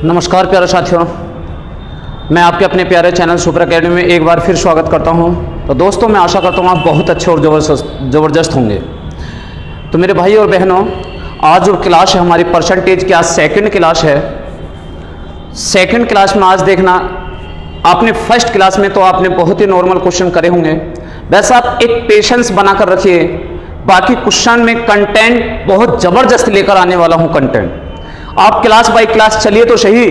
नमस्कार प्यारे साथियों, मैं आपके अपने प्यारे चैनल सुपर एकेडमी में एक बार फिर स्वागत करता हूं। तो दोस्तों, मैं आशा करता हूं आप बहुत अच्छे और ज़बरदस्त होंगे। तो मेरे भाई और बहनों, आज जो क्लास है हमारी परसेंटेज की, आज सेकंड क्लास है। सेकंड क्लास में आज देखना, आपने फर्स्ट क्लास में तो आपने बहुत ही नॉर्मल क्वेश्चन करे होंगे, वैसे आप एक पेशेंस बनाकर रखिए। बाकी क्वेश्चन में कंटेंट बहुत ज़बरदस्त लेकर आने वाला हूँ। कंटेंट आप क्लास बाय क्लास चलिए तो सही।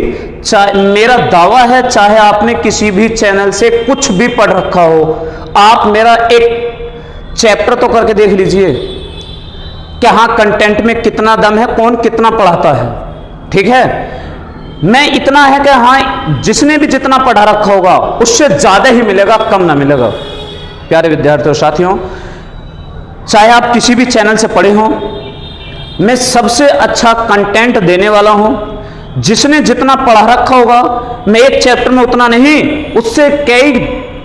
मेरा दावा है, चाहे आपने किसी भी चैनल से कुछ भी पढ़ रखा हो, आप मेरा एक चैप्टर तो करके देख लीजिए कि हाँ कंटेंट में कितना दम है, कौन कितना पढ़ाता है। ठीक है, मैं इतना है कि हाँ जिसने भी जितना पढ़ा रखा होगा उससे ज़्यादा ही मिलेगा, कम ना मिलेगा। प्यारे विद्यार्थियों साथियों, चाहे आप किसी भी चैनल से पढ़े हों, मैं सबसे अच्छा कंटेंट देने वाला हूं। जिसने जितना पढ़ा रखा होगा, मैं एक चैप्टर में उतना नहीं, उससे कई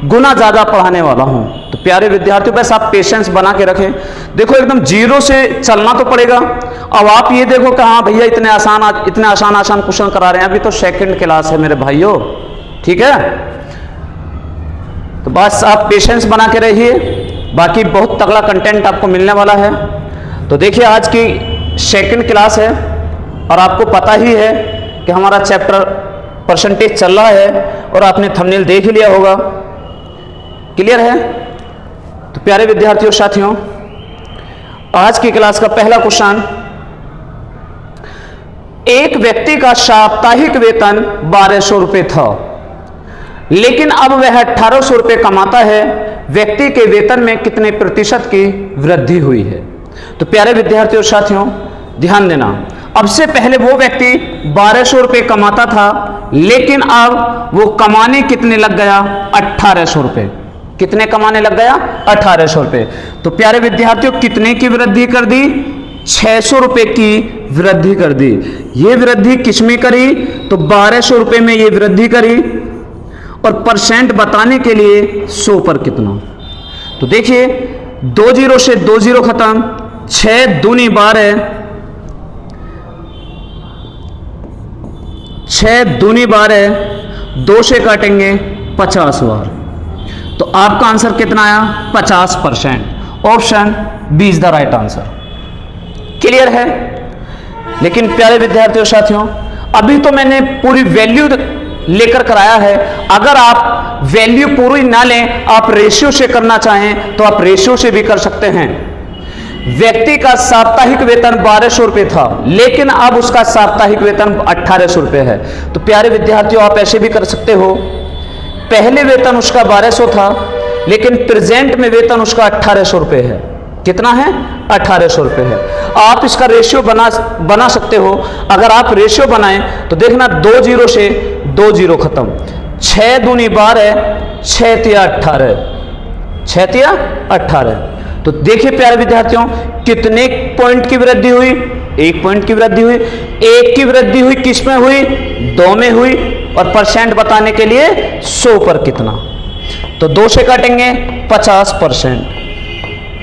गुना ज़्यादा पढ़ाने वाला हूं। तो प्यारे विद्यार्थियों, बस आप पेशेंस बना के रखें। देखो, एकदम जीरो से चलना तो पड़ेगा। अब आप ये देखो कि हाँ भैया इतने आसान क्वेश्चन करा रहे हैं, अभी तो सेकंड क्लास है मेरे भाइयों। ठीक है, तो बस आप पेशेंस बना के रहिए, बाकी बहुत तगड़ा कंटेंट आपको मिलने वाला है। तो देखिए, आज की सेकंड क्लास है और आपको पता ही है कि हमारा चैप्टर परसेंटेज चल रहा है और आपने थंबनेल देख ही लिया होगा। क्लियर है? तो प्यारे विद्यार्थियों साथियों, आज की क्लास का पहला क्वेश्चन, एक व्यक्ति का साप्ताहिक वेतन 1200 रुपये था, लेकिन अब वह 1800 रुपये कमाता है। व्यक्ति के वेतन में कितने प्रतिशत की वृद्धि हुई है? तो प्यारे विद्यार्थियों साथियों, ध्यान देना। अब से पहले वो व्यक्ति 1200 रुपये कमाता था, लेकिन अब वो कमाने कितने लग गया? 1800 रुपये। कितने कमाने लग गया? 1800 रुपये। तो प्यारे विद्यार्थियों, कितने की वृद्धि कर दी? 600 रुपये की वृद्धि कर दी। ये वृद्धि किसमें करी? तो 1200 रुपये में ये वृद्धि करी। और परसेंट बताने के लिए 100 पर कितना? तो देखिए, 2 जीरो से 2 जीरो खत्म, 6 दूनी 12, 6 दूनी 12, 2 से काटेंगे 50 बार। तो आपका आंसर कितना आया? 50%। Option B is the right answer. Clear है? लेकिन प्यारे विद्यार्थियों साथियों, अभी तो मैंने पूरी वैल्यू लेकर कराया है। अगर आप वैल्यू पूरी ना लें, आप रेशियो से करना चाहें तो आप रेशियो से भी कर सकते हैं। व्यक्ति का साप्ताहिक वेतन 1200 रुपये था, लेकिन अब उसका साप्ताहिक वेतन 1800 रुपये है। तो प्यारे विद्यार्थियों, आप ऐसे भी कर सकते हो, पहले वेतन उसका 1200 था, लेकिन प्रेजेंट में वेतन उसका 1800 रुपये है। कितना है? 1800 रुपये है। आप इसका रेशियो बना सकते हो। अगर आप रेशियो बनाएं तो देखना, 2 जीरो से 2 जीरो खत्म, 6 दूनी 12, 6 तिया 18, 6 तिया 18। तो देखिए प्यारे विद्यार्थियों, कितने पॉइंट की वृद्धि हुई? 1 पॉइंट की वृद्धि हुई। 1 की वृद्धि हुई, किस में हुई? 2 में हुई। और परसेंट बताने के लिए 100 पर कितना? तो 2 से काटेंगे 50%।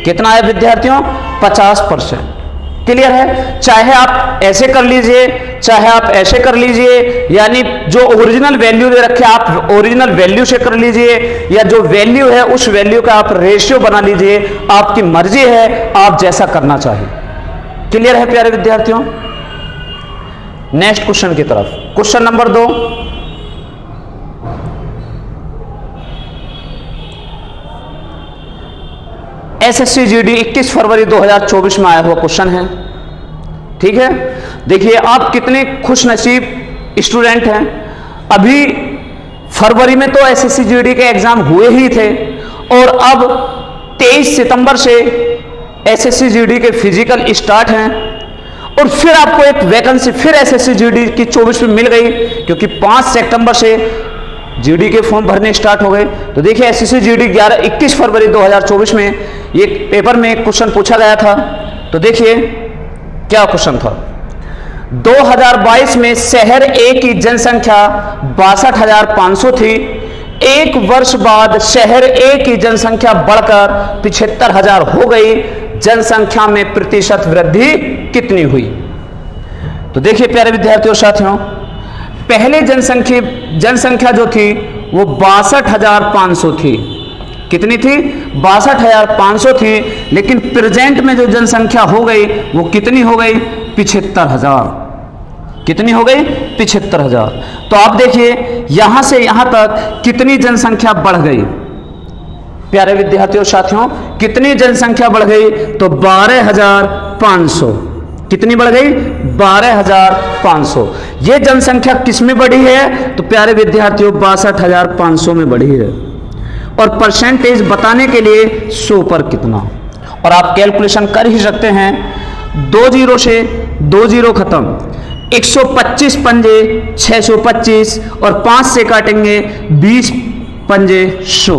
कितना है विद्यार्थियों? 50%। क्लियर है? चाहे आप ऐसे कर लीजिए, चाहे आप ऐसे कर लीजिए, यानी जो ओरिजिनल वैल्यू दे रखे आप ओरिजिनल वैल्यू से कर लीजिए, या जो वैल्यू है उस वैल्यू का आप रेशियो बना लीजिए। आपकी मर्जी है, आप जैसा करना चाहिए। क्लियर है प्यारे विद्यार्थियों? नेक्स्ट क्वेश्चन की तरफ। क्वेश्चन नंबर 2, एसएससी जीडी 21 फरवरी 2024 में आया हुआ क्वेश्चन है। ठीक है, देखिए आप कितने खुश नसीब स्टूडेंट हैं। अभी फरवरी में तो एसएससी जीडी के एग्जाम हुए ही थे, और अब 23 सितंबर से एसएससी जीडी के फिजिकल स्टार्ट हैं। और फिर आपको एक वैकेंसी फिर एसएससी जीडी की 24 में मिल गई, क्योंकि 5 सितंबर से जीडी के फॉर्म भरने स्टार्ट हो गए। तो देखिए, एसएससी जीडी 21 फरवरी 2024 में ये पेपर में एक क्वेश्चन पूछा गया था। तो देखिए क्या क्वेश्चन था। 2022 में शहर ए की जनसंख्या 62,500 थी। 1 वर्ष बाद शहर ए की जनसंख्या बढ़कर 75,000 हो गई। जनसंख्या में प्रतिशत वृद्धि कितनी हुई? तो देखिए प्यारे विद्यार्थियों साथियों, पहले जनसंख्या जो थी वो 62,500 थी। कितनी थी? 62,500 थी। लेकिन प्रेजेंट में जो जनसंख्या हो गई वो कितनी हो गई? 75,000। कितनी हो गई? 75,000। तो आप देखिए यहां से यहां तक कितनी जनसंख्या बढ़ गई प्यारे विद्यार्थियों साथियों, कितनी जनसंख्या बढ़ गई? तो 12,500। कितनी बढ़ गई? 12,500। ये जनसंख्या किस में बढ़ी है? तो प्यारे विद्यार्थियों 62,500 में बढ़ी है। और परसेंटेज बताने के लिए 100 पर कितना, और आप कैलकुलेशन कर ही सकते हैं। 2 जीरो से 2 जीरो खत्म, 125 पंजे 625, और 5 से काटेंगे 20 पंजे 100।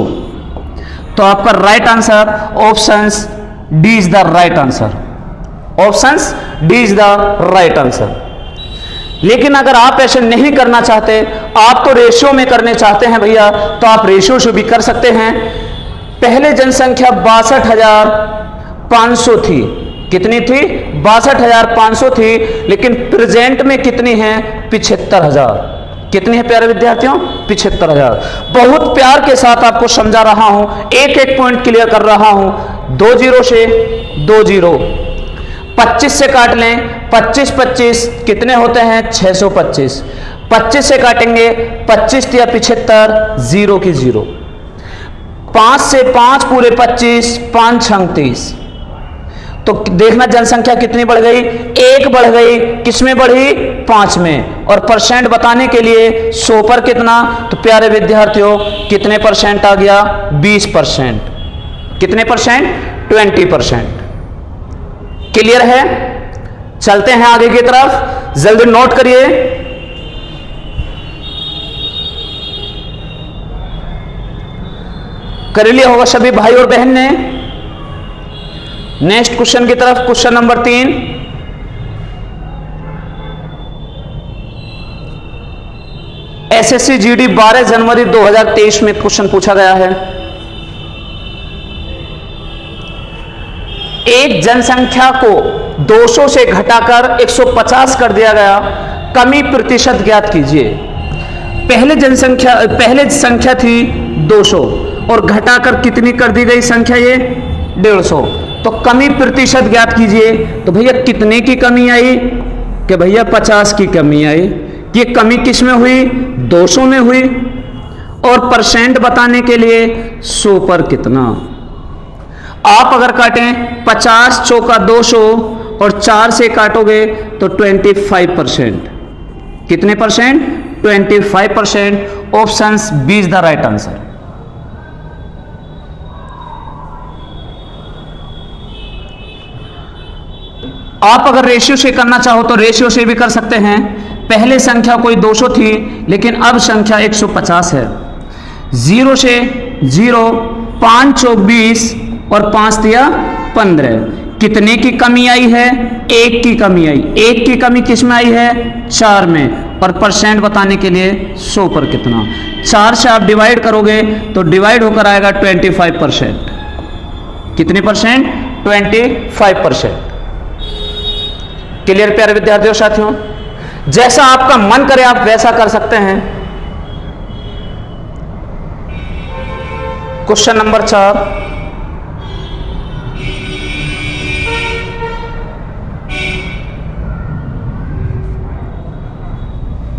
तो आपका right answer options D is the right answer. Options D is the right answer. लेकिन अगर आप ऐसे नहीं करना चाहते, आप तो रेशियो में करने चाहते हैं भैया, तो आप रेशियो से भी कर सकते हैं। पहले जनसंख्या 62,500 थी। कितनी थी? 62,500 थी। लेकिन प्रेजेंट में कितनी है? 75,000। कितनी है प्यारे विद्यार्थियों? 75,000। बहुत प्यार के साथ आपको समझा रहा हूं, एक एक पॉइंट क्लियर कर रहा हूं। 2 जीरो से 2 जीरो, 25 से काट लें, 25 25 कितने होते हैं? 625। 25 से काटेंगे 25 या 75, 0 की 0। 5 से 5 पूरे 25, 5 छंग 30। तो देखना जनसंख्या कितनी बढ़ गई? 1 बढ़ गई। किसमें बढ़ी? 5 में। और परसेंट बताने के लिए 100 पर कितना? तो प्यारे विद्यार्थियों कितने परसेंट आ गया? 20%। कितने परसेंट? 20%। क्लियर है? चलते हैं आगे की तरफ, जल्दी नोट करिए। कर लिया होगा सभी भाई और बहन ने। नेक्स्ट क्वेश्चन की तरफ, क्वेश्चन नंबर 3। एसएससी जीडी 12 जनवरी 2023 में क्वेश्चन पूछा गया है। एक जनसंख्या को 200 से घटाकर 150 कर दिया गया, कमी प्रतिशत ज्ञात कीजिए। पहले संख्या थी 200 और घटाकर कितनी कर दी गई संख्या? ये 150। तो कमी प्रतिशत ज्ञात कीजिए। तो भैया कितने की कमी आई? कि भैया 50 की कमी आई। ये कमी किस में हुई? 200 में हुई। और परसेंट बताने के लिए 100 पर कितना? आप अगर काटें 50 चौका 200 और 4 से काटोगे तो 25%। कितने percent? 25%। Options B is the right answer. आप अगर रेशियो से करना चाहो तो रेशियो से भी कर सकते हैं। पहले संख्या कोई 200 थी, लेकिन अब संख्या 150 है। 0 से 0, 5 चौक 20 और 5 दिया 15। कितने की कमी आई है? 1 की कमी आई। 1 की कमी किस में आई है? 4 में। और परसेंट बताने के लिए 100 पर कितना? 4 से आप डिवाइड करोगे तो डिवाइड होकर आएगा 25%। कितने परसेंट? 25%। क्लियर प्यारे विद्यार्थियों साथियों? जैसा आपका मन करे आप वैसा कर सकते हैं। Question number 4।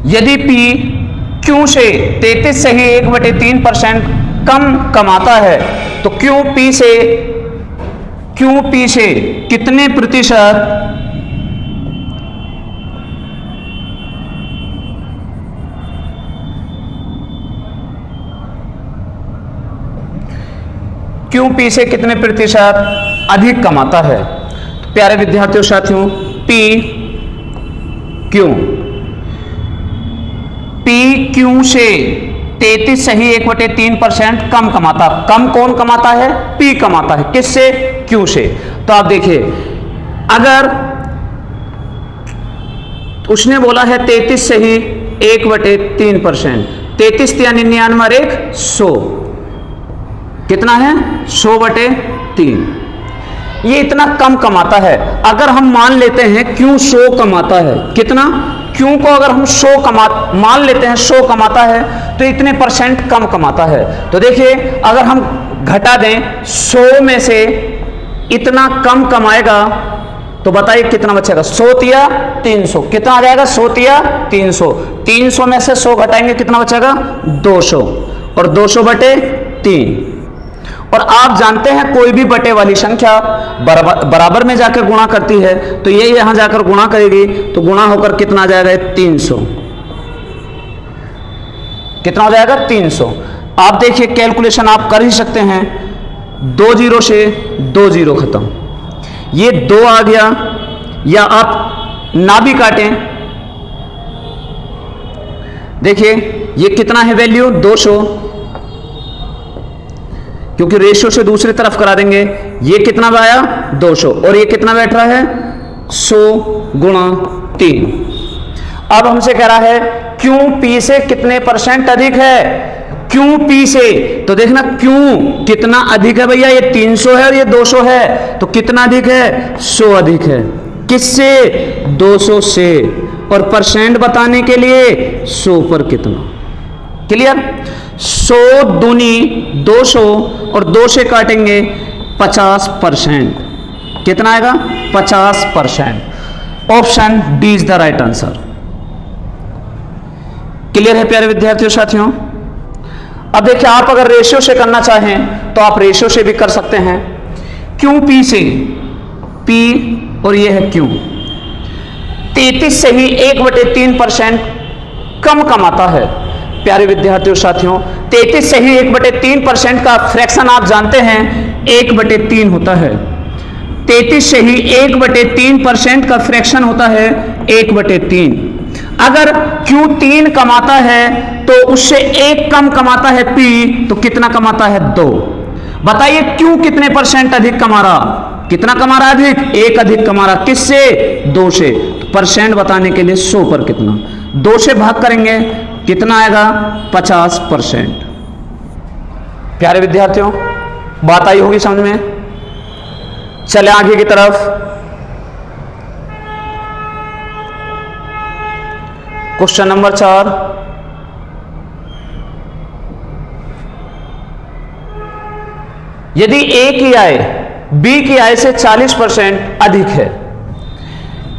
यदि P Q से 33 सही 1/3% कम कमाता है तो Q P से कितने प्रतिशत क्यों P से कितने प्रतिशत अधिक कमाता है? तो प्यारे विद्यार्थियों साथियों, P Q से 33 सही 1/3% कम कमाता। कम कौन कमाता है? P कमाता है। किससे? Q से। तो आप देखिए, अगर उसने बोला है 33 सही 1/3%, 33 या 99 और 1 100, कितना है? 100/3। ये इतना कम कमाता है। अगर हम मान लेते हैं क्यों 100 कमाता है, कितना, क्यों को अगर हम 100 मान लेते हैं 100 कमाता है तो इतने % कम कमाता है। तो देखिए अगर हम घटा दें 100 में से इतना कम कमाएगा तो बताइए कितना बचेगा, 100 तिया 300, कितना आ जाएगा, 100 तिया 300, 300 में से 100 घटाएंगे कितना बचेगा, 200, और 200 बटे 3। और आप जानते हैं कोई भी बटे वाली संख्या बराबर में जाकर गुणा करती है, तो ये यहां जाकर गुणा करेगी तो गुणा होकर कितना आ जाएगा, 300, कितना हो जाएगा, 300। आप देखिए कैलकुलेशन आप कर ही सकते हैं, 2 जीरो से 2 जीरो खत्म, ये 2 आ गया, या आप ना भी काटें, देखिए ये कितना है वैल्यू 200, क्योंकि रेशियो से दूसरी तरफ करा देंगे, ये कितना आया 200, और ये कितना बैठ रहा है 100 गुणा 3। अब हमसे कह रहा है क्यों P से कितने % अधिक है, क्यों P से, तो देखना क्यों कितना अधिक है भैया, ये 300 है और ये 200 है, तो कितना अधिक है, 100 अधिक है, किससे, 200 से, और % बताने के लिए 100 पर कितना, क्लियर, 100 दूनी 200 और 2 से काटेंगे 50%, कितना आएगा 50%। Option D is the right answer. Clear है प्यारे विद्यार्थियों साथियों। अब देखिए आप अगर रेशियो से करना चाहें तो आप रेशियो से भी कर सकते हैं, क्यों P से, P और ये है क्यों, 33 से ही 1/3% कम कमाता है। प्यारे विद्यार्थियों साथियों 33 से ही 1/3% का फ्रैक्शन आप जानते हैं 1/3 होता है, 33 से ही 1/3% का फ्रैक्शन होता है 1/3। अगर Q 3 कमाता है तो उससे 1 कम कमाता है P, तो कितना कमाता है 2। बताइए Q कितने % अधिक कमा रहा, कितना कमा रहा अधिक, 1 अधिक कमा रहा, किससे, 2 से। तो % बताने के लिए 100 पर कितना, 2 से भाग करेंगे कितना आएगा 50%। प्यारे विद्यार्थियों बात आई होगी समझ में। चले आगे की तरफ, क्वेश्चन नंबर 4, यदि A की आय B की आय से 40% अधिक है,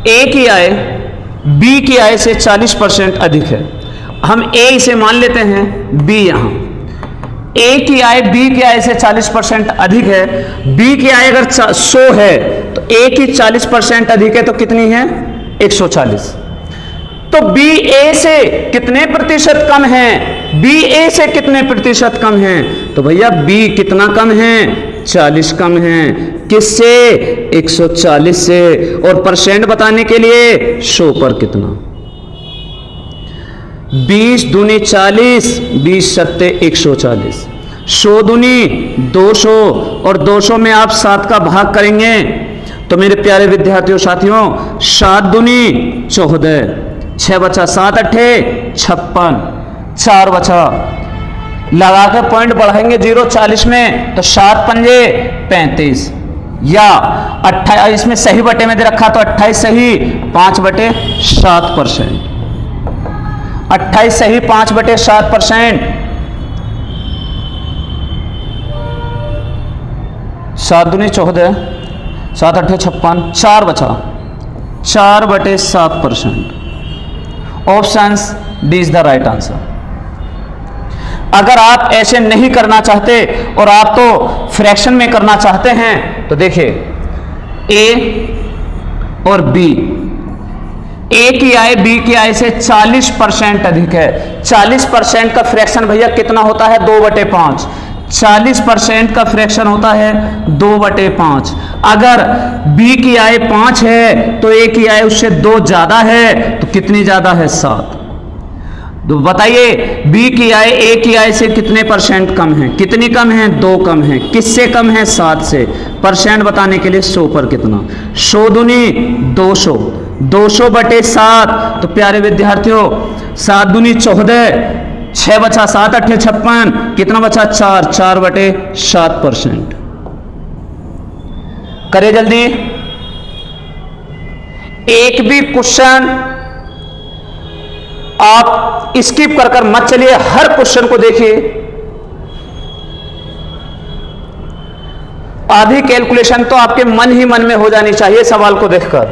A की आय B की आय से 40% अधिक है, हम A इसे मान लेते हैं, B यहां, A की आय B की आय से 40% अधिक है, B की आय अगर 100 है तो A की 40% अधिक है, तो कितनी है 140। तो B A से कितने प्रतिशत कम है, B A से कितने प्रतिशत कम है, तो भैया B कितना कम है, 40 कम है, किससे, 140 से, और % बताने के लिए 100 पर कितना, 20 दूनी 40, 20 सत्ते 140, 100 दूनी 200, और 200 में आप 7 का भाग करेंगे तो मेरे प्यारे विद्यार्थियों साथियों 7 दूनी 14, 6 बचा 7 अट्ठे 56, 4 बचा, लगा के पॉइंट बढ़ाएंगे 0 40 में तो 7 पंजे 35, या 28 में सही बटे में दे रखा तो 28 सही 5/7%, 28 सही 5/7%, 7 दूनी 14, 7 अट्ठे 56, 4 बचा, 4/7%। Option D is the right answer. अगर आप ऐसे नहीं करना चाहते और आप तो फ्रैक्शन में करना चाहते हैं तो देखिए A और B, A की आय B की आय से 40% अधिक है, 40% का फ्रैक्शन भैया कितना होता है 2/5, 40% का फ्रैक्शन होता है 2/5। अगर B की आय 5 है तो A की आय उससे 2 ज्यादा है, तो कितनी ज्यादा है 7। तो बताइए B की आय A की आय से कितने % कम है, कितनी कम है 2 कम है, किससे कम है 7 से। % बताने के लिए 100 पर कितना, 100 दूनी 200, 200/7, तो प्यारे विद्यार्थियों 7 दूनी 14, 6 बचा 7 अट्ठे 56, कितना बचा 4, 4/7%। करिए जल्दी। एक भी क्वेश्चन आप स्किप कर कर मत चलिए, हर क्वेश्चन को देखिए। आधी कैलकुलेशन तो आपके मन ही मन में हो जानी चाहिए सवाल को देखकर।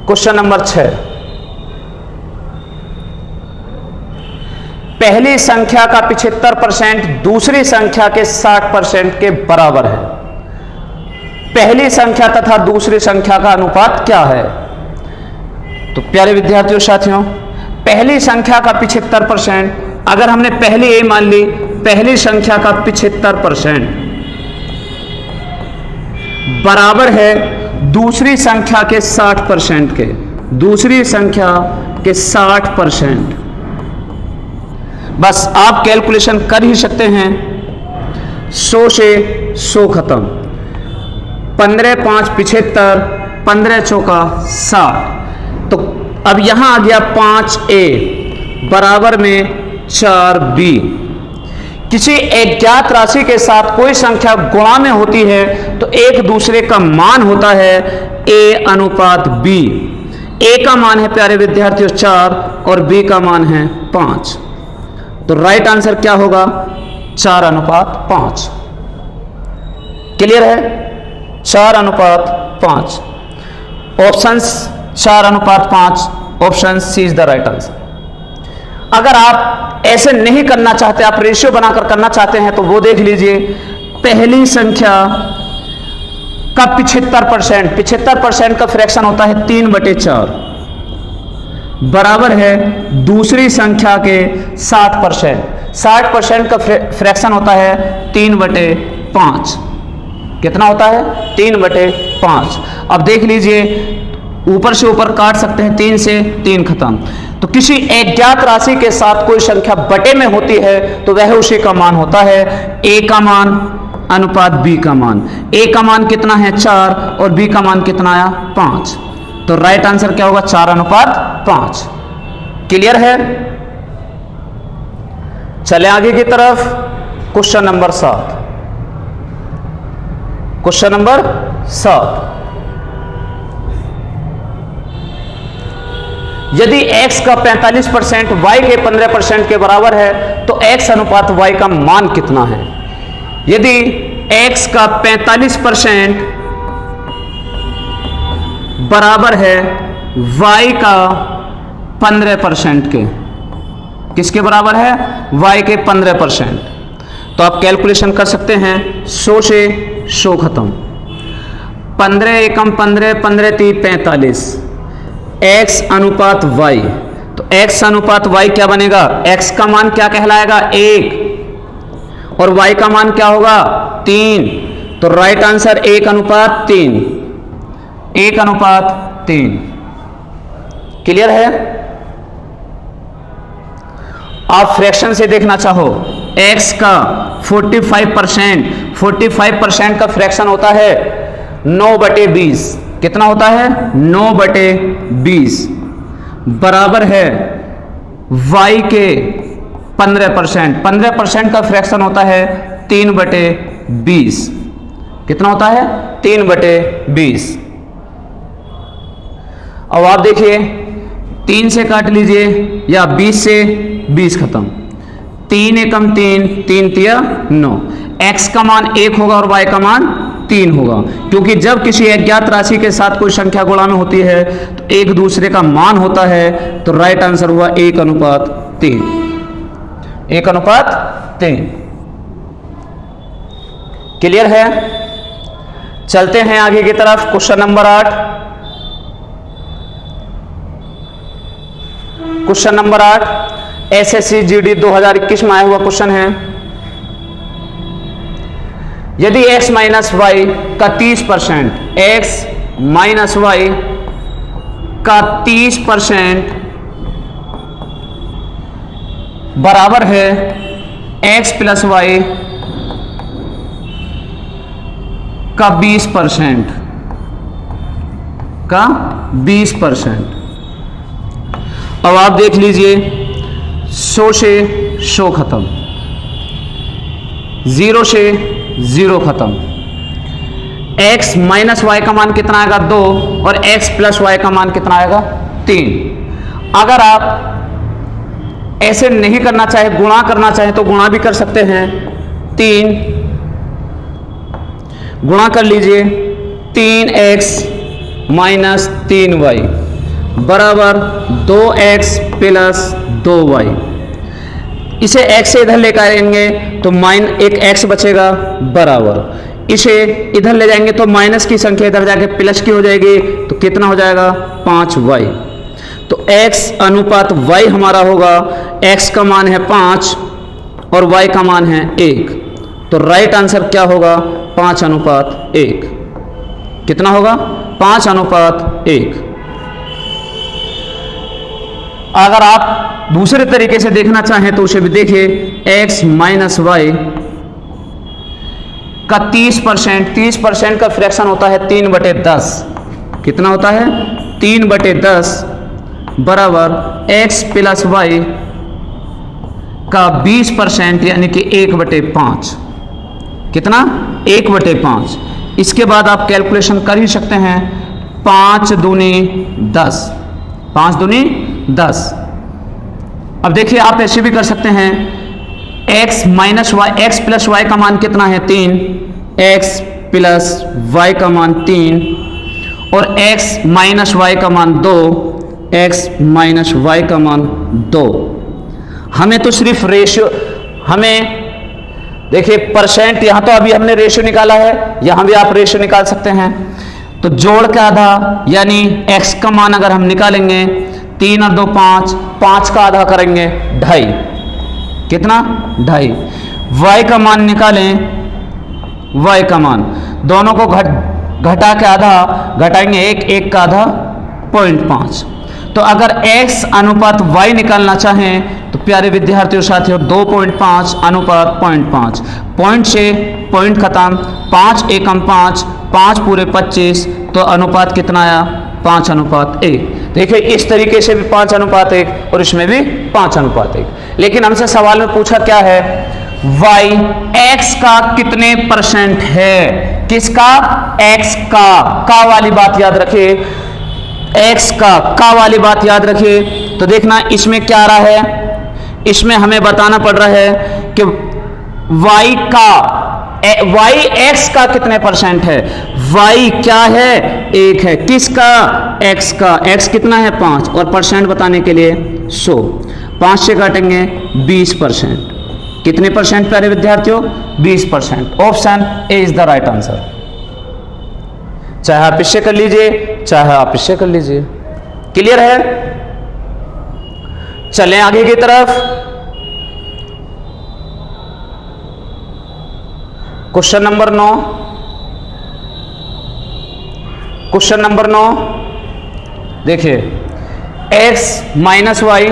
क्वेश्चन नंबर 6, पहली संख्या का 75% दूसरी संख्या के 60% के बराबर है। पहली संख्या तथा दूसरी संख्या का अनुपात क्या है? तो प्यारे विद्यार्थियों साथियों, पहली संख्या का 75%, अगर हमने पहली ए मान ली, पहली संख्या का 75% बराबर है दूसरी संख्या के 60% के, दूसरी संख्या के 60%। बस आप कैलकुलेशन कर ही सकते हैं। 100 से 100 खत्म, 15 5 75, 15 चौका 60। तो अब यहां आ गया 5a बराबर में 4b। किसी अज्ञात राशि के साथ कोई संख्या गुणा में होती है तो एक दूसरे का मान होता है a अनुपात b। a का मान है प्यारे विद्यार्थियों 4 और b का मान है 5। तो राइट आंसर क्या होगा? 4 अनुपात 5। क्लियर है? 4 अनुपात 5। ऑप्शन 4 अनुपात 5, option C is the right answer. अगर आप ऐसे नहीं करना चाहते, आप रेशियो बनाकर करना चाहते हैं, तो वो देख लीजिए। पहली संख्या का 75%, 75% का फ्रैक्शन होता है 3/4 बराबर है दूसरी संख्या के 60%। 60% का फ्रैक्शन होता है 3/5। कितना होता है? 3/5। अब देख लीजिए, ऊपर से ऊपर काट सकते हैं, 3 से 3 खत्म। तो किसी अज्ञात राशि के साथ कोई संख्या बटे में होती है तो वह उसी का मान होता है a का मान अनुपात b का मान। a का मान कितना है? 4 और b का मान कितना आया? 5। तो राइट आंसर क्या होगा? 4 अनुपात 5। क्लियर है? चले आगे की तरफ। Question number 7। क्वेश्चन नंबर 7, यदि x का 45% y के 15% के बराबर है तो x अनुपात y का मान कितना है? यदि x का 45% बराबर है y का 15% के, किसके बराबर है? y के 15%। तो आप कैलकुलेशन कर सकते हैं। 100 से 100 खत्म, 15 एकम 15, 15 3 45, x अनुपात y। तो x अनुपात y क्या बनेगा? x का मान क्या कहलाएगा? 1 और y का मान क्या होगा? 3। तो राइट आंसर 1 अनुपात 3, 1 अनुपात 3। क्लियर है? आप फ्रैक्शन से देखना चाहो, x का 45% का फ्रैक्शन होता है 9/20। कितना होता है? 9/20 बराबर है y के 15%। 15% का फ्रैक्शन होता है 3/20। कितना होता है? 3/20। अब आप देखिए, 3 से काट लीजिए या 20 से 20 खत्म, 3 एकम 3, 3 तिया 9। x का मान 1 होगा और y का मान 3 होगा, क्योंकि जब किसी अज्ञात राशि के साथ कोई संख्या गुणा में होती है तो एक दूसरे का मान होता है। तो राइट आंसर हुआ 1 अनुपात 3, 1 अनुपात 3। क्लियर है? चलते हैं आगे की तरफ। Question number 8। Question number 8 SSC GD 2021 में आया हुआ क्वेश्चन है। यदि x माइनस वाई का 30%, x माइनस वाई का 30% बराबर है x प्लस वाई का 20% का 20%। अब आप देख लीजिए, 100 से 100 खत्म, 0 से 0 खत्म, x माइनस वाई का मान कितना आएगा 2 और x प्लस वाई का मान कितना आएगा 3। अगर आप ऐसे नहीं करना चाहे, गुणा करना चाहे तो गुणा भी कर सकते हैं। 3 गुणा कर लीजिए, 3x माइनस 3y बराबर 2x प्लस 2y। इसे x से इधर लेकर आएंगे तो एक x बचेगा बराबर, इसे इधर ले जाएंगे तो माइनस की संख्या इधर जाके प्लस की हो जाएगी, तो कितना हो जाएगा 5y। तो x अनुपात y हमारा होगा, x का मान है 5 और y का मान है 1, तो राइट आंसर क्या होगा 5 अनुपात 1। कितना होगा 5 अनुपात 1। अगर आप दूसरे तरीके से देखना चाहें तो उसे भी देखिए, x माइनस वाई का 30% का फ्रैक्शन होता है 3/10। कितना होता है 3/10 बराबर x प्लस वाई का 20% यानी कि 1/5। कितना 1/5। इसके बाद आप कैलकुलेशन कर ही सकते हैं, 5 दूनी 10, 5 दूनी 10। अब देखिए आप ऐसे भी कर सकते हैं, x minus y, x plus y का मान कितना है 3, x प्लस वाई का मान 3 और x माइनस वाई का मान 2, x माइनस वाई का मान 2। हमें तो सिर्फ रेशियो, हमें देखिए परसेंट, यहां तो अभी हमने रेशियो निकाला है, यहां भी आप रेशियो निकाल सकते हैं। तो जोड़ के आधा यानी x का मान अगर हम निकालेंगे 3 और 2 5, 5 का आधा करेंगे 2.5। कितना 2.5। y का मान निकालें, y का मान दोनों को घटा के आधा घटाएंगे, 1 का आधा 0.5। तो अगर x अनुपात y निकालना चाहें तो प्यारे विद्यार्थियों साथियों 2.5 अनुपात 0.5, पॉइंट से पॉइंट खत्म, 5 एकम 5, 5 पूरे 25, तो अनुपात कितना आया 5 अनुपात 1। देखिए इस तरीके से भी 5 अनुपात 1 और इसमें भी 5 अनुपात 1। लेकिन हमसे सवाल में पूछा क्या है, y x का कितने % है। किसका x का वाली बात याद रखिए, x का वाली बात याद रखिए। तो देखना इसमें क्या आ रहा है, इसमें हमें बताना पड़ रहा है कि y x का कितने % है। y क्या है 1 है, किसका x का, x कितना है 5 और परसेंट बताने के लिए 100, 5 से काटेंगे 20%। कितने % प्यारे विद्यार्थियों 20%। Option A is the right answer. चाहे आप इससे कर लीजिए चाहे आप इससे कर लीजिए। क्लियर है, चलें आगे की तरफ। क्वेश्चन नंबर 9, क्वेश्चन नंबर 9 देखिए, x माइनस वाई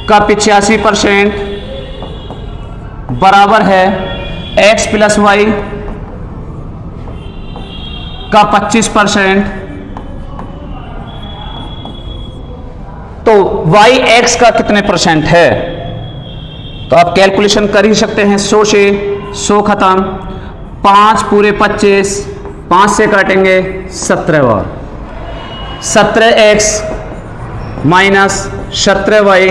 का 85% बराबर है x प्लस वाई का 25%। तो y x का कितने % है, तो आप कैलकुलेशन कर ही सकते हैं। 100 से 100 खत्म, 5 पूरे 25, 5 से काटेंगे 17 बार, 17x माइनस 17y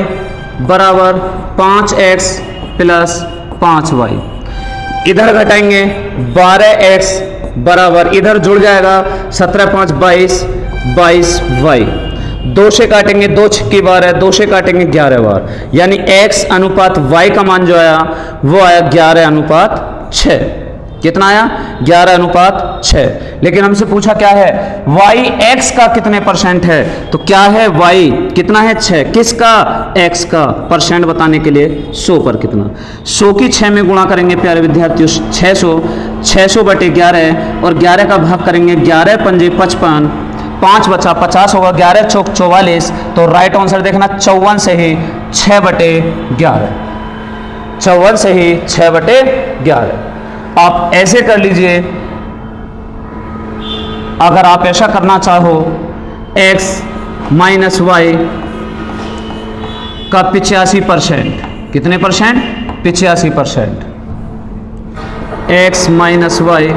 बराबर 5x प्लस 5y। इधर घटाएंगे 12x बराबर, इधर जुड़ जाएगा 17 5 22, 22y। 2 से काटेंगे, 2 छक्की बार है, 2 से काटेंगे 11 बार, यानी x अनुपात y का मान जो आया वो आया 11 अनुपात 6। कितना आया 11 अनुपात 6। लेकिन हमसे पूछा क्या है, y x का कितने % है, तो क्या है y कितना है 6, किसका x का, परसेंट बताने के लिए 100 पर कितना, 100 की 6 में गुणा करेंगे प्यारे विद्यार्थियों 600, 600 बटे 11 और 11 का भाग करेंगे, 11 पंजे 55, 5 बचा 50 होगा, 11 चौक 44। तो राइट आंसर देखना 54 से ही 6 बटे 11, 54 से ही 6 बटे 11। आप ऐसे कर लीजिए, अगर आप ऐसा करना चाहो, x माइनस वाई का 85%, कितने %, 85%। x माइनस वाई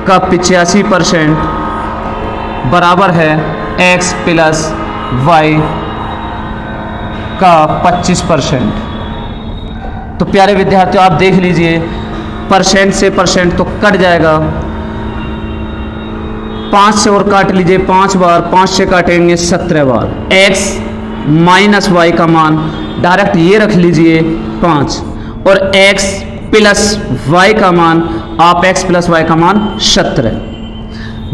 का 85% बराबर है x प्लस वाई का 25%। तो प्यारे विद्यार्थियों आप देख लीजिए, परसेंट से परसेंट तो कट जाएगा, 5 से और काट लीजिए 5 बार, 5 से काटेंगे 17 बार। x माइनस वाई का मान डायरेक्ट ये रख लीजिए 5, और x प्लस वाई का मान, आप x प्लस वाई का मान 17,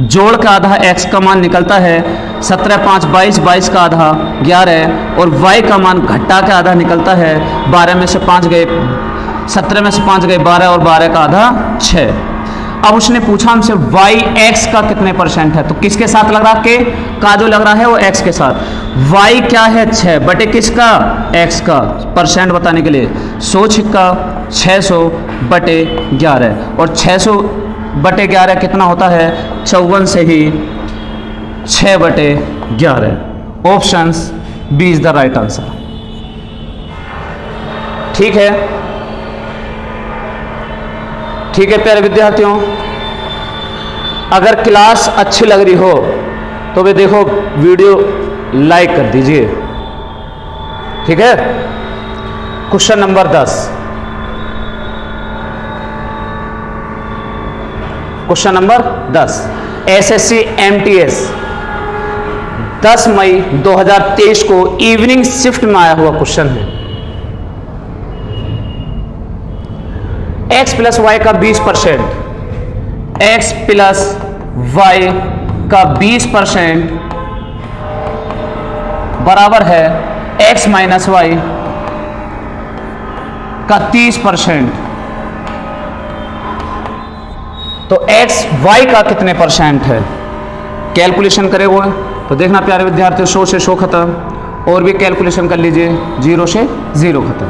जोड़ का आधा x का मान निकलता है 17 5 22, 22 का आधा 11, और y का मान घटा के आधा निकलता है 12 में से 5 गए 17 में से 5 गए 12, और 12 का आधा 6। अब उसने पूछा हमसे y x का कितने परसेंट है, तो किसके साथ लग रहा है, के का जो लग रहा है वो x के साथ। y क्या है 6 बटे किसका, x का। परसेंट बताने के लिए 100 छिक्का 600 बटे 11, और 600 बटे 11 कितना होता है, 54 से ही 6 बटे 11। Options B is the right answer. ठीक है, ठीक है प्यारे विद्यार्थियों, अगर क्लास अच्छी लग रही हो तो वे देखो वीडियो लाइक कर दीजिए। ठीक है, question number 10, question number 10 SSC MTS 10 मई 2023 को इवनिंग शिफ्ट में आया हुआ क्वेश्चन है। x प्लस वाई का 20%, x प्लस वाई का 20% बराबर है x माइनस वाई का 30%। तो x y का कितने परसेंट है, कैलकुलेशन करे हुए तो देखना प्यारे विद्यार्थियों, 100 से 100 खत्म, और भी कैलकुलेशन कर लीजिए 0 से 0 खत्म।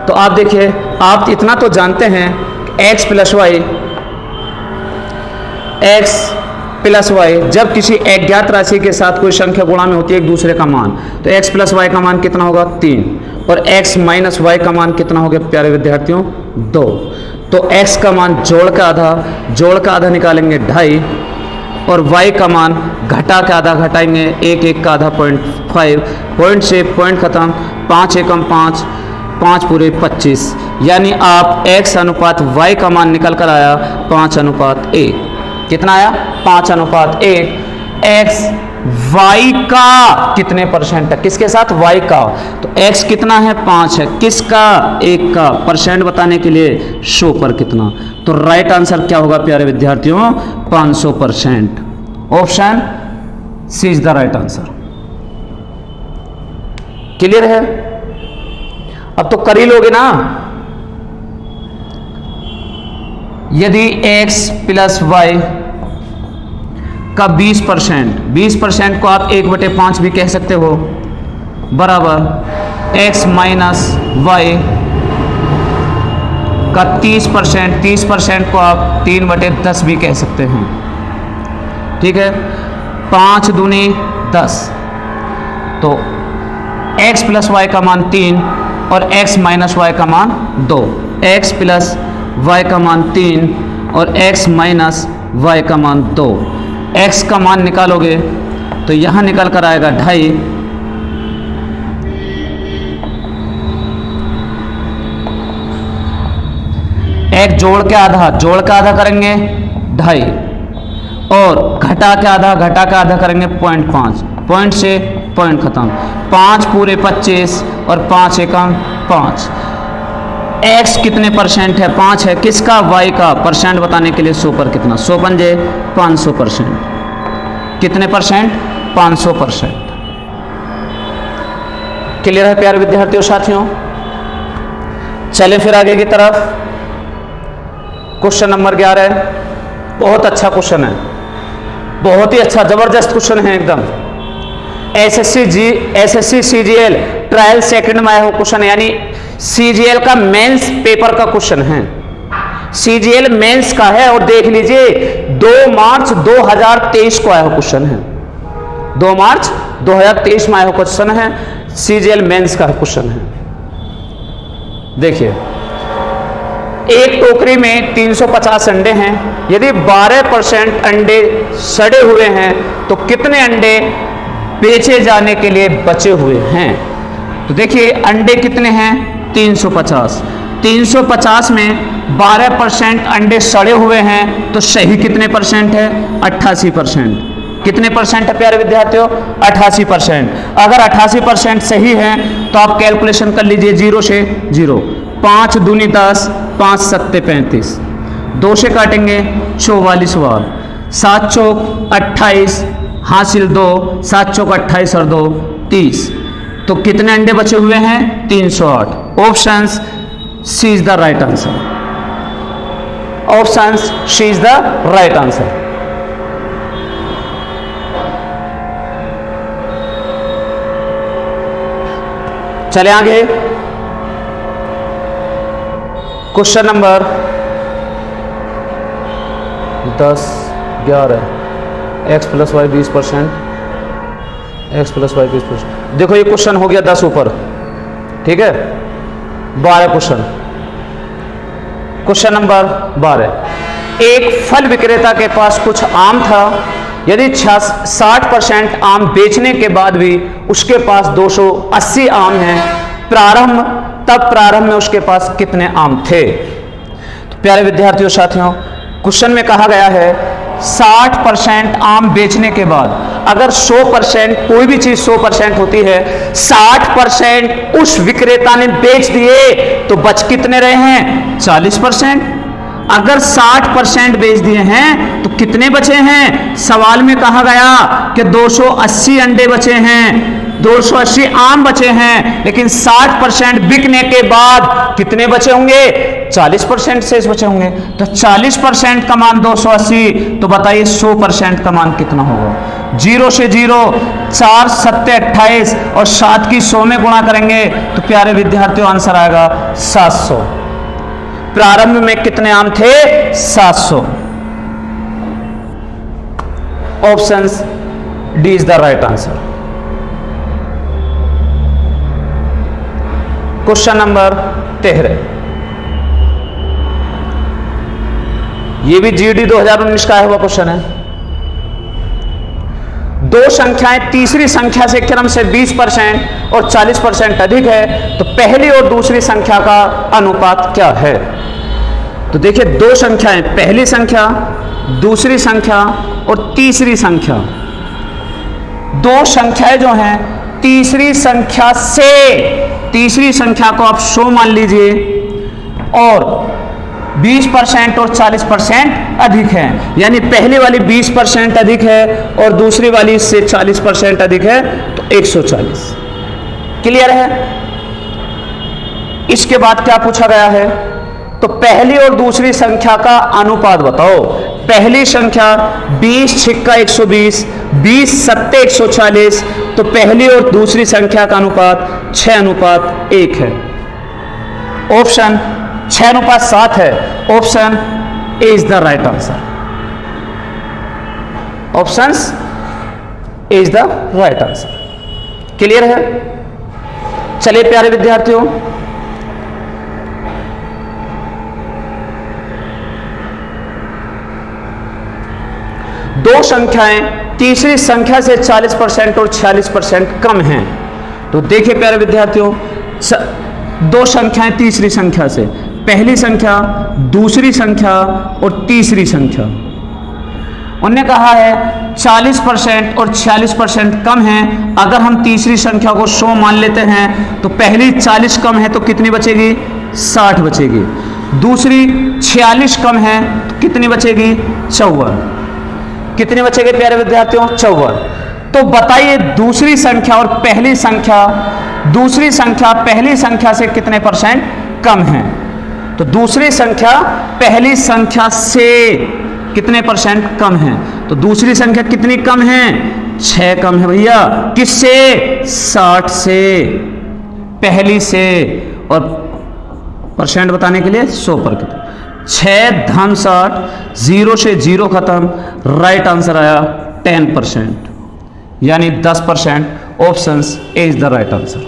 तो आप देखिए, आप इतना तो जानते हैं x plus y, x plus y जब किसी अज्ञात राशि के साथ कोई संख्या गुणा में होती है एक दूसरे का मान, तो x प्लस वाई का मान कितना होगा 3, और x माइनस वाई का मान कितना हो गया प्यारे विद्यार्थियों 2। तो x का मान जोड़ का आधा निकालेंगे 2.5, और y का मान घटा के आधा घटाएंगे 1 1 का आधा 0.5, पॉइंट से पॉइंट खत्म, 5 एकम 5, 5 पूरे 25, यानी आप x अनुपात y का मान निकल कर आया 5:1। कितना आया 5:1। x y का कितने परसेंट है, किसके साथ y का, तो x कितना है 5 है, किसका 1 का, परसेंट बताने के लिए 100 पर कितना, तो राइट आंसर क्या होगा प्यारे विद्यार्थियों 500%। Option C is the right answer. Clear है, अब तो कर ही लोगे ना। यदि x प्लस वाई का 20% को आप 1/5 भी कह सकते हो, बराबर x माइनस वाई का 30% को आप 3/10 भी कह सकते हैं। ठीक है, 5 दूनी 10, तो x प्लस वाई का मान 3 और x माइनस वाई का मान 2, x प्लस वाई का मान 3 और x माइनस वाई का मान 2। x का मान निकालोगे तो यहां निकल कर आएगा 2.5, एक जोड़ के आधा करेंगे 2.5, और घटा के आधा करेंगे 0.5, पॉइंट से पॉइंट खत्म, 5 पूरे 25 और 5 एकम 5। x कितने परसेंट है 5 है, किसका y का, परसेंट बताने के लिए 100 पर कितना, 100 पंजे 500%, कितने परसेंट 500%। क्लियर है प्यारे विद्यार्थियों साथियों। चलें फिर आगे की तरफ। क्वेश्चन नंबर 11 बहुत अच्छा क्वेश्चन है, बहुत ही अच्छा जबरदस्त क्वेश्चन है एकदम। एसएससी सीजीएल ट्रायल सेकंड में आया हुआ क्वेश्चन, यानी सीजीएल का मेंस पेपर का क्वेश्चन है, सीजीएल मेंस का है। और देख लीजिए 2 मार्च 2023 को आया हुआ क्वेश्चन है, 2 मार्च 2023 में आया हुआ क्वेश्चन है, सीजीएल मेंस का क्वेश्चन है। देखिए एक टोकरी में 350 अंडे हैं। यदि 12% अंडे सड़े हुए हैं तो कितने अंडे बेचे जाने के लिए बचे हुए हैं? तो देखिए अंडे कितने हैं? 350। 350 में 12% अंडे सड़े हुए हैं तो सही कितने परसेंट है? 88%। कितने परसेंट है प्यारे विद्यार्थियों? 88%। अगर 88% सही है तो आप कैलकुलेशन कर लीजिए 0 से 0। 5 दूनी 10, 5 सत्ते 35, 2 से काटेंगे 44 बार, 7 चौक 28, हासिल 2, 7 चौक 28 और 2 30। तो कितने अंडे बचे हुए हैं? 308। Option C is the right answer. Option C is the right answer. चले आगे। Question number 10, 11। x plus y 20%, x plus y 20%। देखो ये क्वेश्चन हो गया 10 ऊपर, ठीक है। 12 क्वेश्चन। Question number 12। एक फल विक्रेता के पास कुछ आम था। यदि 60% आम बेचने के बाद भी उसके पास 280 आम हैं, प्रारंभ में उसके पास कितने आम थे? तो प्यारे विद्यार्थियों साथियों, क्वेश्चन में कहा गया है 60% आम बेचने के बाद, अगर 100% कोई भी चीज 100% होती है, 60% उस विक्रेता ने बेच दिए तो बच कितने रहे हैं? 40%। अगर 60% बेच दिए हैं तो कितने बचे हैं? सवाल में कहा गया कि 280 अंडे बचे हैं, 280 आम बचे हैं, लेकिन 60% बिकने के बाद कितने बचे होंगे? 40% शेष बचे होंगे। तो 40% का मान 280, तो बताइए 100% का मान कितना होगा? 0 से 0, 4 सत्ते 28 और 7 की 100 में गुणा करेंगे तो प्यारे विद्यार्थियों आंसर आएगा 700। प्रारंभ में कितने आम थे? 700। Option D is the right answer. Question number 13। ये भी जीडी 2019 का हुआ क्वेश्चन है। दो संख्याएं तीसरी संख्या से क्रम से 20% और 40% अधिक है, तो पहली और दूसरी संख्या का अनुपात क्या है? तो देखिए दो संख्याएं, पहली संख्या, दूसरी संख्या और तीसरी संख्या। दो संख्याएं जो हैं तीसरी संख्या से, तीसरी संख्या को आप 100 मान लीजिए और 20% और 40% अधिक है, यानी पहले वाली 20% अधिक है और दूसरी वाली इससे 40% अधिक है, तो 140। क्लियर है? इसके बाद क्या पूछा गया है? तो पहली और दूसरी संख्या का अनुपात बताओ। पहली संख्या 20 छिक्का 120, 20 सत्ते 140, तो पहली और दूसरी संख्या का अनुपात 6:1 है। ऑप्शन 6:7 है। Option A is the right answer. Option A is the right answer. Clear है? चलिए प्यारे विद्यार्थियों, दो संख्याएं तीसरी संख्या से 40% और 46% कम हैं। तो देखिए प्यारे विद्यार्थियों, दो संख्याएं तीसरी संख्या से, पहली संख्या, दूसरी संख्या और तीसरी संख्या। उन्होंने कहा है 40% और 46% कम है। अगर हम तीसरी संख्या को 100 मान लेते हैं तो पहली 40 कम है तो कितनी बचेगी? 60 बचेगी। दूसरी 46 कम है तो कितनी बचेगी? 54। कितनी बचेगी प्यारे विद्यार्थियों? 54। तो बताइए दूसरी संख्या और पहली संख्या, दूसरी संख्या पहली संख्या से कितने परसेंट कम है? तो दूसरी संख्या पहली संख्या से कितने परसेंट कम है? तो दूसरी संख्या कितनी कम है? 6 कम है भैया। किससे? 60 से, पहली से। और परसेंट बताने के लिए 100 पर कितना? 6 धन 60, 0 से 0 खत्म, राइट आंसर आया 10%, यानी 10%। Option A is the right answer.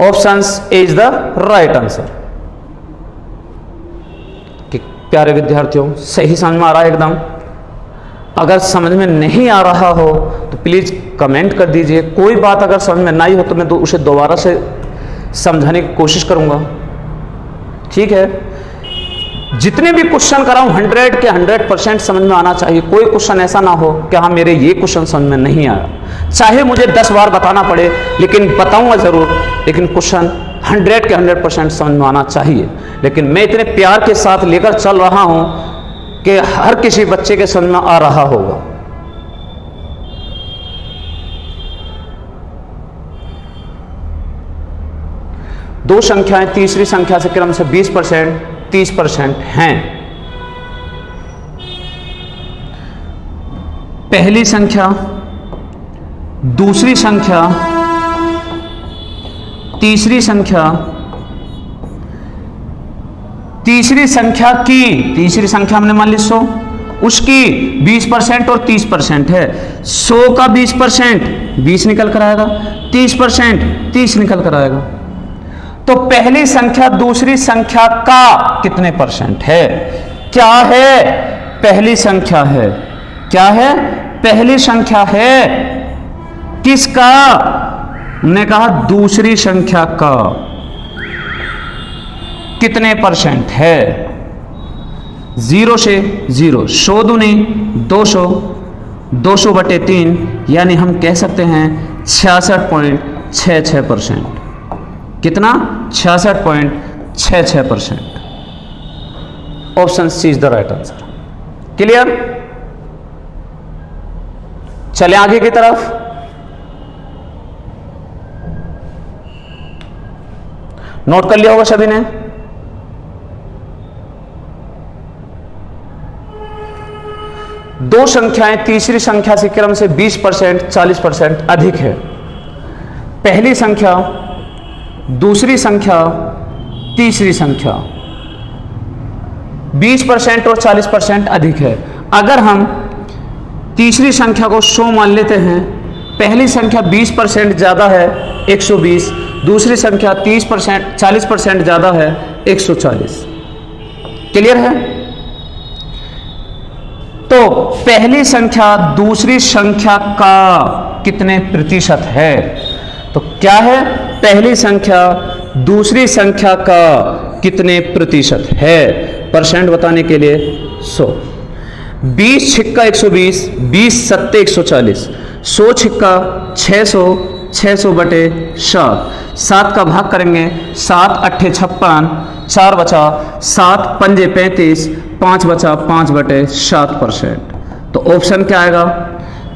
Option A is the right answer. प्यारे विद्यार्थियों, सही समझ में आ रहा है एकदम? अगर समझ में नहीं आ रहा हो तो प्लीज़ कमेंट कर दीजिए। कोई बात अगर समझ में नहीं हो तो मैं उसे दोबारा से समझाने की कोशिश करूँगा, ठीक है? जितने भी क्वेश्चन कराऊँ 100 के 100% समझ में आना चाहिए। कोई क्वेश्चन ऐसा ना हो कि हाँ मेरे ये क्वेश्चन समझ में नहीं आया, चाहे मुझे 10 बार बताना पड़े, लेकिन बताऊंगा ज़रूर, लेकिन क्वेश्चन 100 के 100% समझ में आना चाहिए। लेकिन मैं इतने प्यार के साथ लेकर चल रहा हूँ कि हर किसी बच्चे के समझ में आ रहा होगा। दो संख्याएं तीसरी संख्या से क्रम से 20%, 30% हैं। पहली संख्या, दूसरी संख्या, तीसरी संख्या, तीसरी संख्या की, तीसरी संख्या हमने मान ली 100, उसकी 20% और 30% है। 100 का 20% 20 निकल कर आएगा, 30% 30 निकल कर आएगा। तो पहली संख्या दूसरी संख्या का कितने परसेंट है? क्या है? पहली संख्या है। क्या है? पहली संख्या है। किसका? हमने कहा दूसरी संख्या का। कितने परसेंट है? 0 से 0, 100 दूनी 200, 200 बटे 3, यानी हम कह सकते हैं 66.66%। कितना? 66.66%। Option C is the right answer. Clear? चले आगे की तरफ। नोट कर लिया होगा सभी ने। दो संख्याएं तीसरी संख्या से क्रम से 20%, 40% अधिक है। पहली संख्या दूसरी संख्या तीसरी संख्या 20% और 40% अधिक है। अगर हम तीसरी संख्या को 100 मान लेते हैं, पहली संख्या 20% ज़्यादा है 120, दूसरी संख्या 30% 40% ज़्यादा है 140। क्लियर है? तो पहली संख्या दूसरी संख्या का कितने प्रतिशत है? तो क्या है? पहली संख्या दूसरी संख्या का कितने प्रतिशत है? परसेंट बताने के लिए 100। 20 छिक्का 120, 20 सत्ते 140, 100 छिक्का 600, 600 बटे 7, 7 का भाग करेंगे, 7 अट्ठे 56, 4 बचा, 7 पंजे 35, 5 बचा, 5 बटे 7%। तो ऑप्शन क्या आएगा?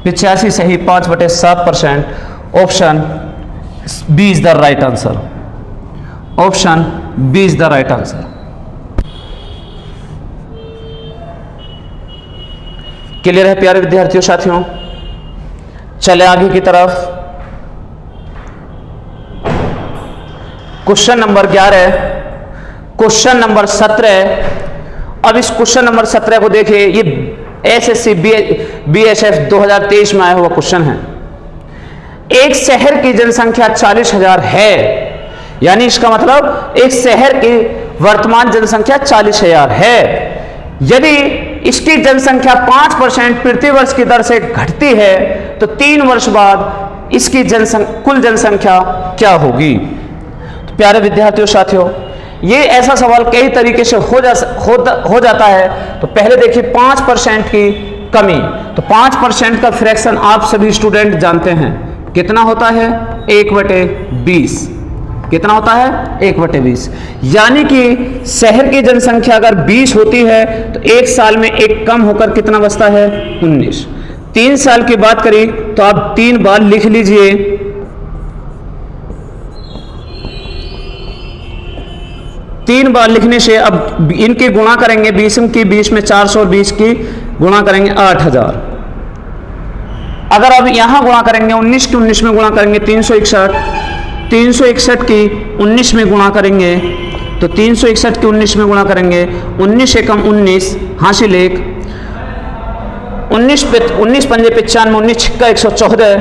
85 सही, 5 बटे 7%। Option B is the right answer. Option B is the right answer. Clear है प्यारे विद्यार्थियों साथियों? चले आगे की तरफ। Question number 11, question number 17। अब इस क्वेश्चन नंबर 17 को देखिए, ये एसएससी बीएसएफ 2023 में आया हुआ क्वेश्चन है। एक शहर की जनसंख्या 40,000 है, यानी इसका मतलब एक शहर की वर्तमान जनसंख्या 40,000 है। यदि इसकी जनसंख्या 5% प्रति वर्ष की दर से घटती है तो 3 वर्ष बाद इसकी कुल जनसंख्या क्या होगी? तो प्यारे विद्यार्थियों साथियों, ये ऐसा सवाल कई तरीके से हो जाता है। तो पहले देखिए 5% की कमी। तो 5% का फ्रैक्शन आप सभी स्टूडेंट जानते हैं कितना होता है? 1/20। कितना होता है? 1/20। यानी कि शहर की जनसंख्या अगर 20 होती है तो एक साल में एक कम होकर कितना बचता है? 19। 3 साल की बात करी तो आप 3 बार लिख लीजिए। 3 बार लिखने से अब इनकी गुणा करेंगे, 20 की 20 में 420 की गुणा करेंगे 8000। अगर अब यहां गुणा करेंगे 19 की 19 में गुणा करेंगे 361, 361 की 19 में गुणा करेंगे तो 361 की 19 में गुणा करेंगे, 19 एकम 19 हासिल 1, 19 पंजे 95, 19 छिक्का 114,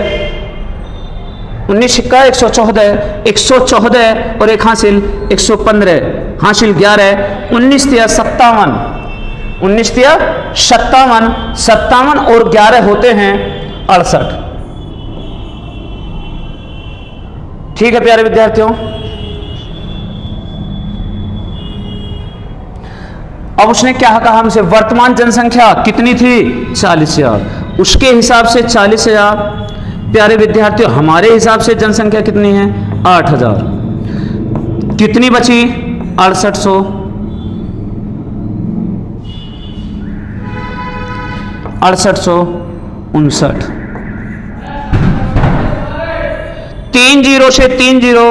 19 छिक्का 114, 114 और एक हासिल 115 हासिल 11, 19 तिया 57, 19 तिया 57, 57 और 11 होते हैं 68। ठीक है प्यारे विद्यार्थियों, अब उसने क्या कहा हमसे, वर्तमान जनसंख्या कितनी थी 40,000, उसके हिसाब से 40,000। प्यारे विद्यार्थियों हमारे हिसाब से जनसंख्या कितनी है 8,000, कितनी बची 6800, 6859। 3 जीरो से 3 जीरो,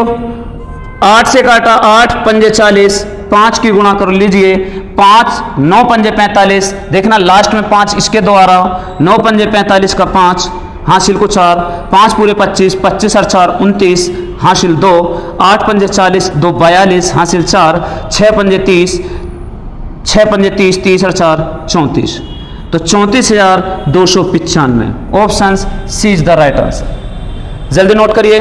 8 से काटा 8 पंजे 40, 5 की गुणा कर लीजिए, 5 9 पंजे 45, देखना लास्ट में 5 इसके द्वारा, 9 पंजे 45 का 5 हासिल को 4, 5 पूरे 25, 25 और 4 29 हासिल 2, 8 पंजे 40, 2 42 हासिल 4, 6 पंजे 30, 6 पंजे 30, 30 और 4 34, तो 34,295। Option C is the right answer. जल्दी नोट करिए।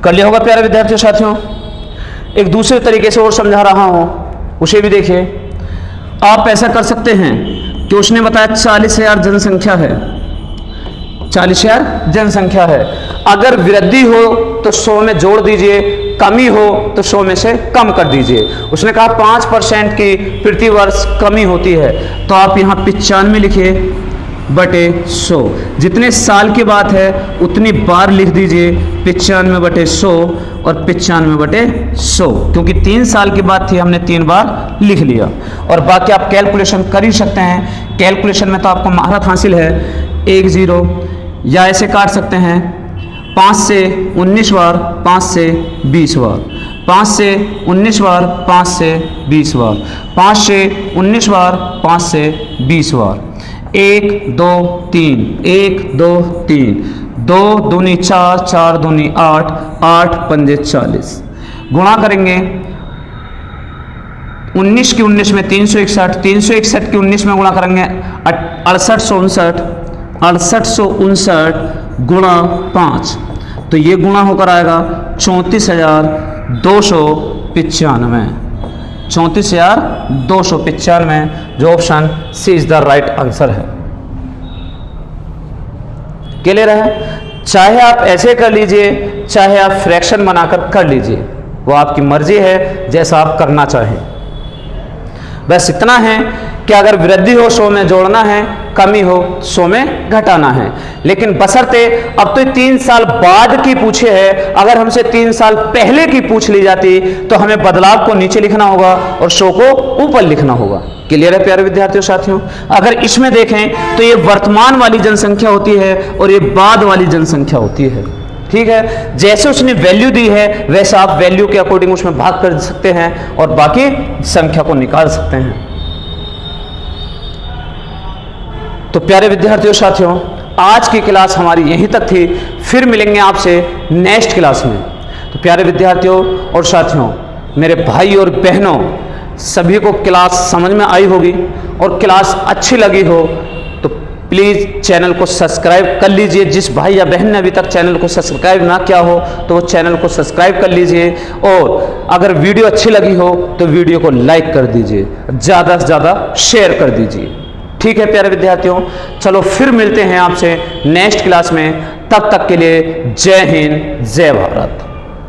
कर लिया होगा प्यारे विद्यार्थियों साथियों। एक दूसरे तरीके से और समझा रहा हूं, उसे भी देखिए। आप ऐसा कर सकते हैं कि उसने बताया 40,000 जनसंख्या है, 40,000 जनसंख्या है, अगर वृद्धि हो तो 100 में जोड़ दीजिए, कमी हो तो 100 में से कम कर दीजिए। उसने कहा 5% की प्रति वर्ष कमी होती है, तो आप यहाँ 95 लिखिए बटे 100, जितने साल की बात है उतनी बार लिख दीजिए, 95 बटे 100 और 95 बटे 100, क्योंकि 3 साल की बात थी, हमने 3 बार लिख लिया। और बाकी आप कैलकुलेशन कर ही सकते हैं, कैलकुलेशन में तो आपको महारत हासिल है। 1 0 या ऐसे काट सकते हैं, 5 से 19 बार, 5 से 20 बार, 5 से 19 बार, 5 से 20 बार, 5 से 19 बार, 5 से 20 बार, 1 2 3, 1 2 3, 2 दूनी 4, 4 दूनी 8, 8 पंजे 40, गुणा करेंगे 19 की 19 में 361, 361 की 19 में गुणा करेंगे 6859, 6859 गुणा 5, तो ये गुणा होकर आएगा 34,295, 34,295, जो option C is the right answer है। क्लियर है? चाहे आप ऐसे कर लीजिए, चाहे आप फ्रैक्शन बनाकर कर लीजिए, वो आपकी मर्जी है, जैसा आप करना चाहें। बस इतना है कि अगर वृद्धि हो 100 में जोड़ना है, कमी हो 100 में घटाना है। लेकिन बशर्ते अब तो 3 साल बाद की पूछे है, अगर हमसे 3 साल पहले की पूछ ली जाती तो हमें बदलाव को नीचे लिखना होगा और 100 को ऊपर लिखना होगा। क्लियर है प्यारे विद्यार्थियों साथियों? अगर इसमें देखें तो ये वर्तमान वाली जनसंख्या होती है और ये बाद वाली जनसंख्या होती है। ठीक है, जैसे उसने वैल्यू दी है वैसा आप वैल्यू के अकॉर्डिंग उसमें भाग कर सकते हैं और बाकी संख्या को निकाल सकते हैं। तो प्यारे विद्यार्थियों साथियों, आज की क्लास हमारी यहीं तक थी, फिर मिलेंगे आपसे नेक्स्ट क्लास में। तो प्यारे विद्यार्थियों और साथियों, मेरे भाई और बहनों, सभी को क्लास समझ में आई होगी और क्लास अच्छी लगी हो तो प्लीज़ चैनल को सब्सक्राइब कर लीजिए। जिस भाई या बहन ने अभी तक चैनल को सब्सक्राइब ना किया हो तो वो चैनल को सब्सक्राइब कर लीजिए, और अगर वीडियो अच्छी लगी हो तो वीडियो को लाइक कर दीजिए, ज़्यादा से ज़्यादा शेयर कर दीजिए। ठीक है प्यारे विद्यार्थियों, चलो फिर मिलते हैं आपसे नेक्स्ट क्लास में। तब तक के लिए जय हिंद, जय भारत।